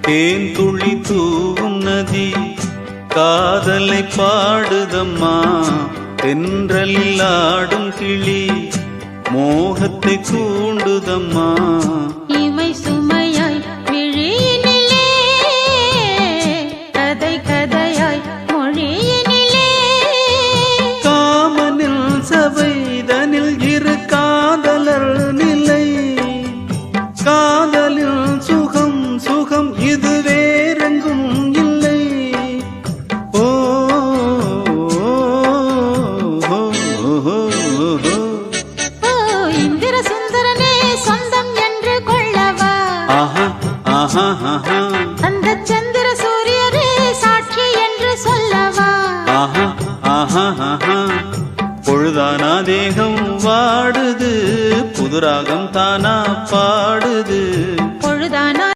தேன் துளி தூவும் நதி காதலை பாடுதம்மா. தென்றலில் ஆடும் கிளி மோகத்தை தூண்டுதம்மா. இமை சுமையாய் விழியினிலே கதை கதையாய் மொழியினிலே காமனில் சபைதனில் இரு காதலர் நிலை. காதலில் சுகம் சுகம் இது வேறெங்கும் இல்லை. ஓ இந்திர சுந்தரனே சொந்தம் என்று கொள்ளவா. அந்த சந்திர சூரியரே சாட்சி என்று சொல்லவா. பொழுதானா தேகம் வாடுது புதுராகம் தானா பாடுது. பொழுதானா